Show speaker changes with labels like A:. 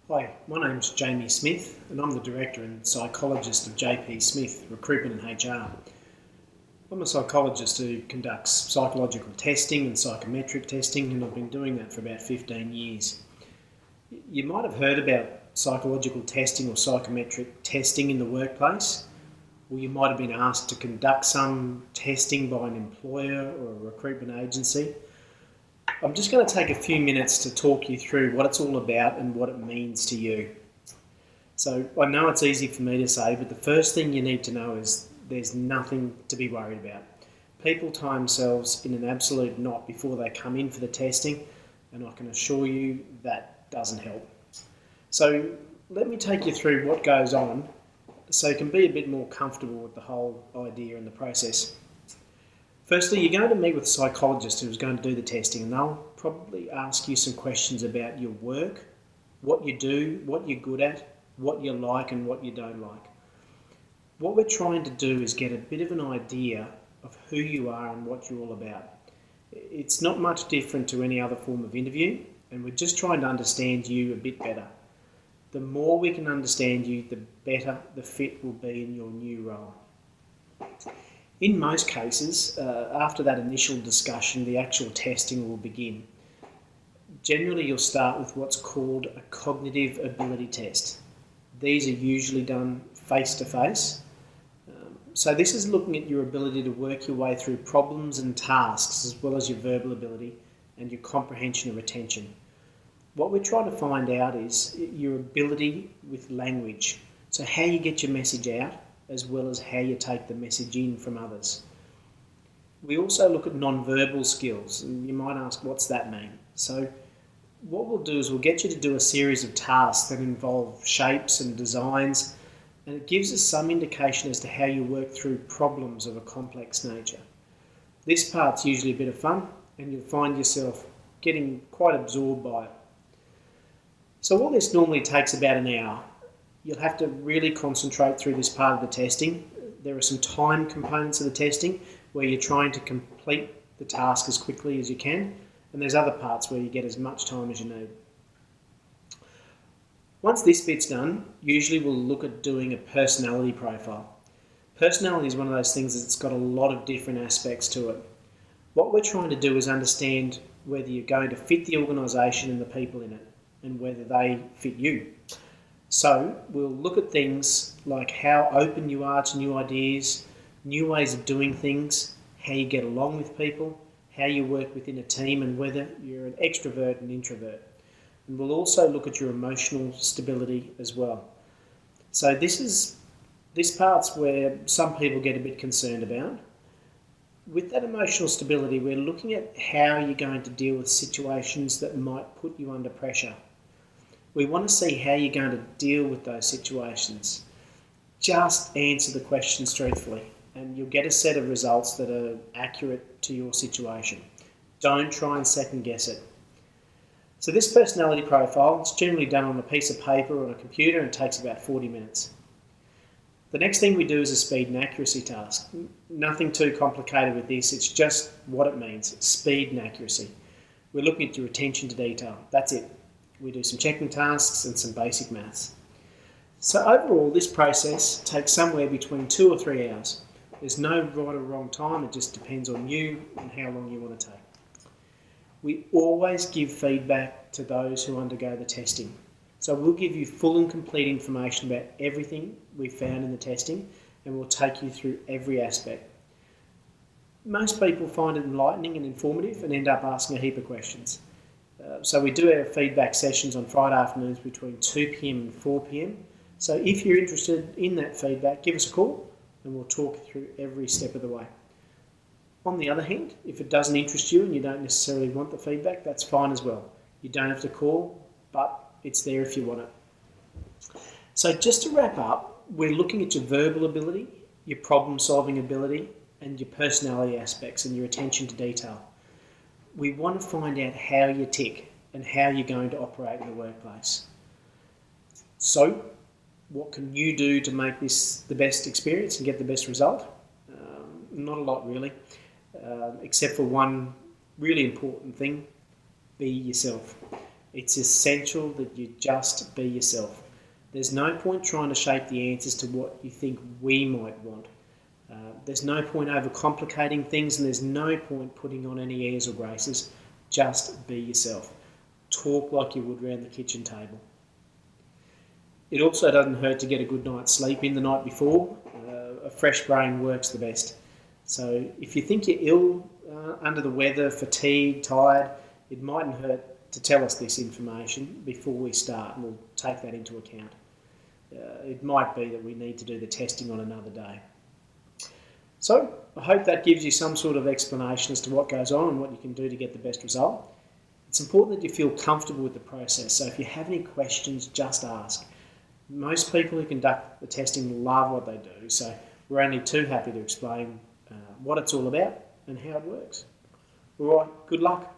A: Hi, my name's Jamie Smith and I'm the Director and Psychologist of JP Smith Recruitment and HR. I'm a psychologist who conducts psychological testing and psychometric testing, and I've been doing that for about 15 years. You might have heard about psychological testing or psychometric testing in the workplace, or you might have been asked to conduct some testing by an employer or a recruitment agency. I'm just going to take a few minutes to talk you through what it's all about and what it means to you. So I know it's easy for me to say, but the first thing you need to know is there's nothing to be worried about. People tie themselves in an absolute knot before they come in for the testing, and I can assure you that doesn't help. So let me take you through what goes on so you can be a bit more comfortable with the whole idea and the process. Firstly, you're going to meet with a psychologist who's going to do the testing, and they'll probably ask you some questions about your work, what you do, what you're good at, what you like and what you don't like. What we're trying to do is get a bit of an idea of who you are and what you're all about. It's not much different to any other form of interview, and we're just trying to understand you a bit better. The more we can understand you, the better the fit will be in your new role. In most cases, after that initial discussion, the actual testing will begin. Generally, you'll start with what's called a cognitive ability test. These are usually done face-to-face. So this is looking at your ability to work your way through problems and tasks, as well as your verbal ability and your comprehension and retention. What we're trying to find out is your ability with language. So how you get your message out, as well as how you take the message in from others. We also look at non-verbal skills, and you might ask, what's that mean? So what we'll do is we'll get you to do a series of tasks that involve shapes and designs, and it gives us some indication as to how you work through problems of a complex nature. This part's usually a bit of fun, and you'll find yourself getting quite absorbed by it. So all this normally takes about an hour. You'll have to really concentrate through this part of the testing. There are some time components of the testing where you're trying to complete the task as quickly as you can, and there's other parts where you get as much time as you need. Once this bit's done, usually we'll look at doing a personality profile. Personality is one of those things that's got a lot of different aspects to it. What we're trying to do is understand whether you're going to fit the organisation and the people in it, and whether they fit you. So we'll look at things like how open you are to new ideas, new ways of doing things, how you get along with people, how you work within a team, and whether you're an extrovert and introvert. And we'll also look at your emotional stability as well. So this part's where some people get a bit concerned about. With that emotional stability, we're looking at how you're going to deal with situations that might put you under pressure. We want to see how you're going to deal with those situations. Just answer the questions truthfully, and you'll get a set of results that are accurate to your situation. Don't try and second guess it. So this personality profile is generally done on a piece of paper or on a computer and takes about 40 minutes. The next thing we do is a speed and accuracy task. Nothing too complicated with this, it's just what it means, speed and accuracy. We're looking at your attention to detail, that's it. We do some checking tasks and some basic maths. So overall, this process takes somewhere between 2 or 3 hours. There's no right or wrong time, it just depends on you and how long you want to take. We always give feedback to those who undergo the testing. So we'll give you full and complete information about everything we found in the testing, and we'll take you through every aspect. Most people find it enlightening and informative and end up asking a heap of questions. So we do our feedback sessions on Friday afternoons between 2 p.m. and 4 p.m. So if you're interested in that feedback, give us a call and we'll talk you through every step of the way. On the other hand, if it doesn't interest you and you don't necessarily want the feedback, that's fine as well. You don't have to call, but it's there if you want it. So just to wrap up, we're looking at your verbal ability, your problem-solving ability, and your personality aspects and your attention to detail. We want to find out how you tick and how you're going to operate in the workplace. So, what can you do to make this the best experience and get the best result? Not a lot really, except for one really important thing: be yourself. It's essential that you just be yourself. There's no point trying to shape the answers to what you think we might want. There's no point overcomplicating things, and there's no point putting on any airs or graces. Just be yourself. Talk like you would round the kitchen table. It also doesn't hurt to get a good night's sleep in the night before. A fresh brain works the best. So if you think you're ill, under the weather, fatigued, tired, it mightn't hurt to tell us this information before we start, and we'll take that into account. It might be that we need to do the testing on another day. So I hope that gives you some sort of explanation as to what goes on and what you can do to get the best result. It's important that you feel comfortable with the process, so if you have any questions, just ask. Most people who conduct the testing love what they do, so we're only too happy to explain what it's all about and how it works. All right, good luck.